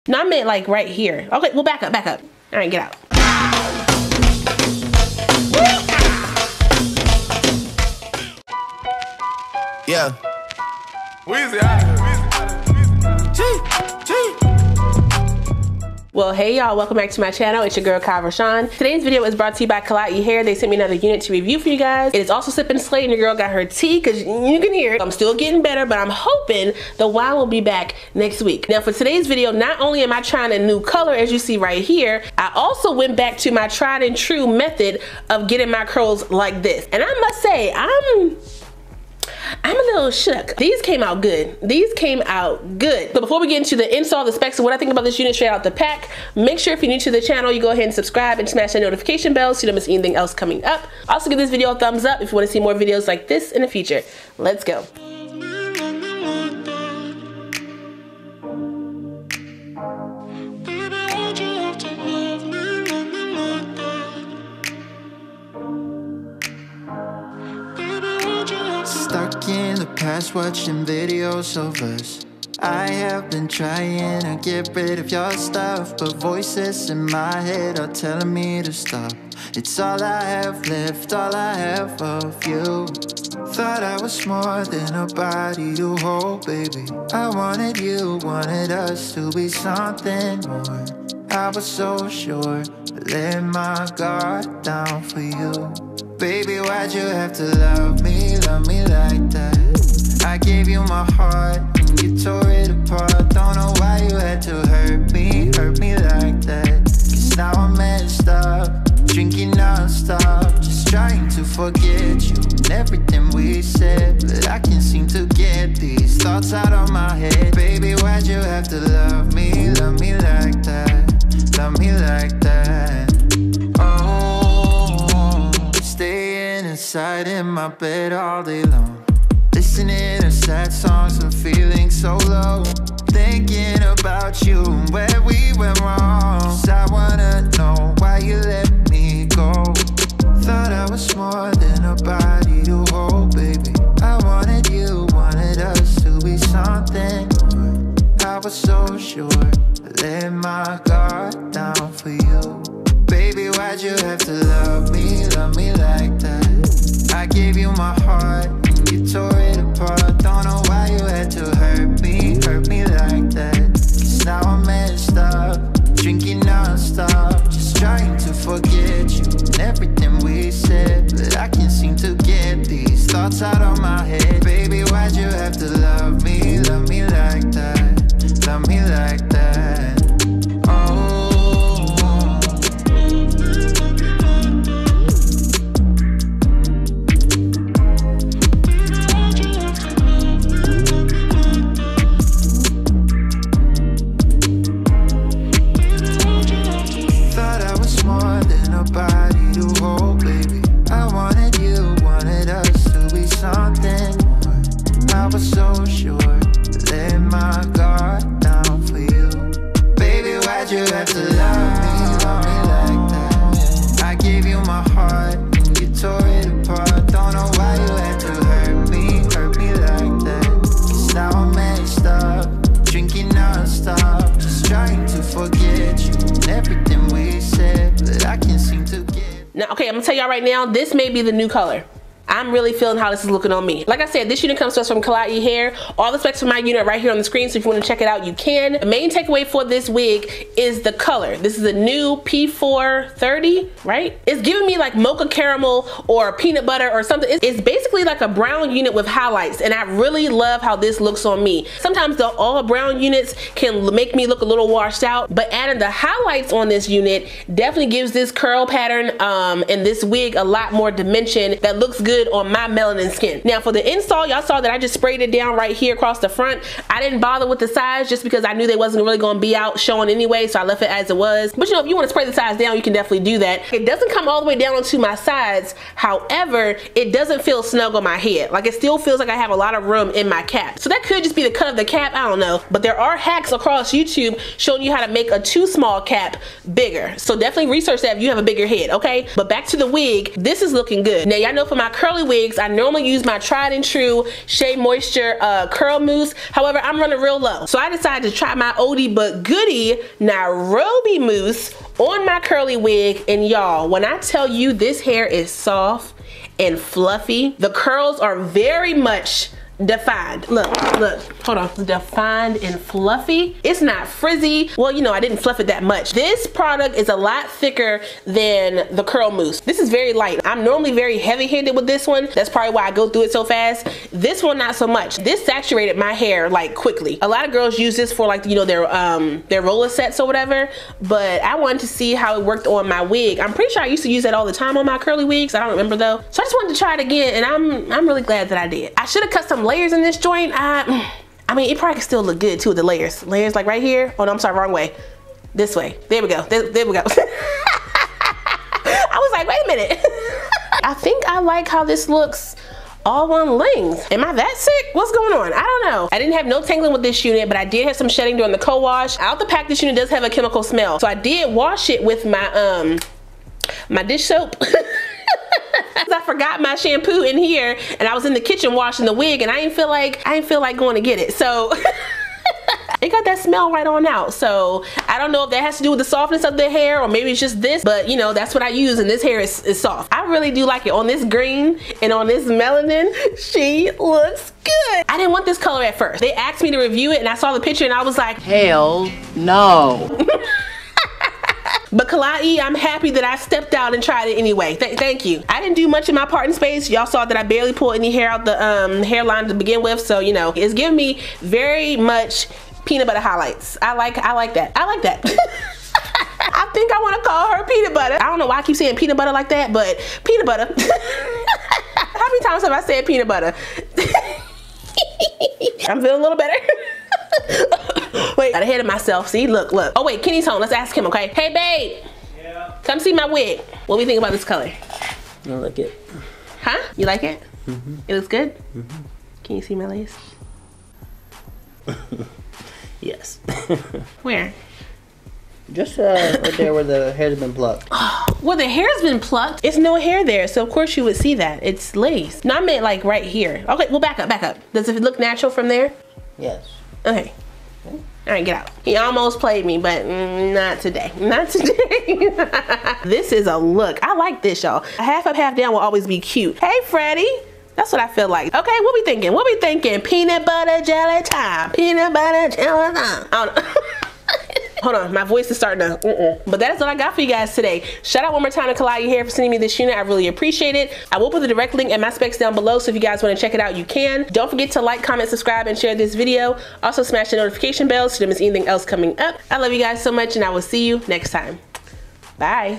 No, I meant like right here. Okay, well back up, back up. All right, get out. Yeah. Well, hey y'all, welcome back to my channel. It's your girl Kie RaShon. Today's video is brought to you by Klaiyi Hair. They sent me another unit to review for you guys. It is also SipnSlay, and your girl got her tea because you can hear it. I'm still getting better, but I'm hoping the wine will be back next week. Now for today's video, not only am I trying a new color as you see right here, I also went back to my tried and true method of getting my curls like this. And I must say, I'm a little shook. These came out good. These came out good. So before we get into the install, the specs, and what I think about this unit straight out the pack, make sure if you're new to the channel, you go ahead and subscribe and smash that notification bell so you don't miss anything else coming up. Also give this video a thumbs up if you want to see more videos like this in the future. Let's go. Stuck in the past watching videos of us. I have been trying to get rid of your stuff, but voices in my head are telling me to stop. It's all I have left, all I have of you. Thought I was more than a body to hold, baby. I wanted you, wanted us to be something more. I was so sure, I let my guard down for you. Baby, why'd you have to love me like that? I gave you my heart and you tore it apart. Don't know why you had to hurt me like that. Cause now I'm messed up, drinking non-stop, just trying to forget you and everything we said. But I can't seem to get these thoughts out of my head. Baby, why'd you have to love me like that? Love me like that. Oh, staying inside in my bed all day long, listening to sad songs and feeling so low, thinking about you and where we went wrong. 'Cause I wanna know why you let me go. Thought I was more than a body to hold, baby. I wanted you, wanted us to be something more. I was so sure, I let my guard down for you. Baby, why'd you have to love me like that? I gave you my heart and you tore it apart. Don't know why you had to hurt me like that. Cause now I'm messed up, drinking non-stop, just trying to forget you and everything we said. But I can't seem to get these thoughts out of my head. Baby, why'd you have to love me like that? Love me like that. Now, okay, I'm gonna tell y'all right now, this may be the new color. I'm really feeling how this is looking on me. Like I said, this unit comes to us from Klaiyi Hair. All the specs for my unit right here on the screen, so if you want to check it out, you can. The main takeaway for this wig is the color. This is a new P430, right? It's giving me like mocha caramel or peanut butter or something. It's basically like a brown unit with highlights, and I really love how this looks on me. Sometimes all brown units can make me look a little washed out, but adding the highlights on this unit definitely gives this curl pattern and this wig a lot more dimension that looks good on my melanin skin. Now for the install, y'all saw that I just sprayed it down right here across the front. I didn't bother with the size just because I knew they wasn't really going to be out showing anyway, so I left it as it was. But you know, if you want to spray the size down, you can definitely do that. It doesn't come all the way down onto my sides. However, it doesn't feel snug on my head. Like, it still feels like I have a lot of room in my cap. So that could just be the cut of the cap, I don't know. But there are hacks across YouTube showing you how to make a too small cap bigger. So definitely research that if you have a bigger head, okay? But back to the wig, this is looking good. Now y'all know for my curly wigs, I normally use my tried and true Shea Moisture curl mousse. However, I'm running real low, so I decided to try my oldie but goodie Nairobi mousse on my curly wig. And y'all, when I tell you this hair is soft and fluffy, the curls are very much defined. Look, hold on. Defined and fluffy. It's not frizzy. Well, you know, I didn't fluff it that much. This product is a lot thicker than the curl mousse. This is very light. I'm normally very heavy-handed with this one. That's probably why I go through it so fast. This one, not so much. This saturated my hair like quickly. A lot of girls use this for like, you know, their roller sets or whatever, but I wanted to see how it worked on my wig. I'm pretty sure I used to use that all the time on my curly wigs. I don't remember though. So I just wanted to try it again, and I'm really glad that I did. I should have cut some layers in this joint. I mean, it probably could still look good too with the layers. Layers like right here. Oh no, I'm sorry, wrong way. This way. There we go. There we go. I was like, wait a minute. I think I like how this looks all one length. Am I that sick? What's going on? I don't know. I didn't have no tangling with this unit, but I did have some shedding during the co-wash. Out the pack, this unit does have a chemical smell. So I did wash it with my my dish soap. I forgot my shampoo in here, and I was in the kitchen washing the wig, and I didn't feel like going to get it. So it got that smell right on out. So I don't know if that has to do with the softness of the hair, or maybe it's just this, but you know, that's what I use, and this hair is soft. I really do like it. On this green and on this melanin, she looks good. I didn't want this color at first. They asked me to review it, and I saw the picture, and I was like, hell no. But Klaiyi, I'm happy that I stepped out and tried it anyway. Thank you. I didn't do much in my parting space. Y'all saw that I barely pulled any hair out the hairline to begin with. So, you know, it's giving me very much peanut butter highlights. I like that. I like that. I think I want to call her peanut butter. I don't know why I keep saying peanut butter like that, but peanut butter. How many times have I said peanut butter? I'm feeling a little better. Wait, got ahead of myself. See, look. Oh wait, Kenny's home. Let's ask him, okay? Hey babe. Yeah. Come see my wig. What do you think about this color? I like it. Huh? You like it? Mm-hmm. It looks good? Mm-hmm. Can you see my lace? Yes. Where? Just right there where the hair's been plucked. Well, the hair's been plucked. It's no hair there, so of course you would see that. It's lace. No, I meant like right here. Okay, well back up. Does it look natural from there? Yes. Okay. All right, get out. He almost played me, but not today. Not today. This is a look. I like this, y'all. A half up, half down will always be cute. Hey, Freddie. That's what I feel like. Okay, what we thinking? What we thinking? Peanut butter jelly time. Peanut butter jelly time. I don't know. Hold on, my voice is starting to, But that is what I got for you guys today. Shout out one more time to Kie Hair for sending me this unit. I really appreciate it. I will put the direct link and my specs down below, so if you guys want to check it out, you can. Don't forget to like, comment, subscribe, and share this video. Also smash the notification bell so you don't miss anything else coming up. I love you guys so much, and I will see you next time. Bye.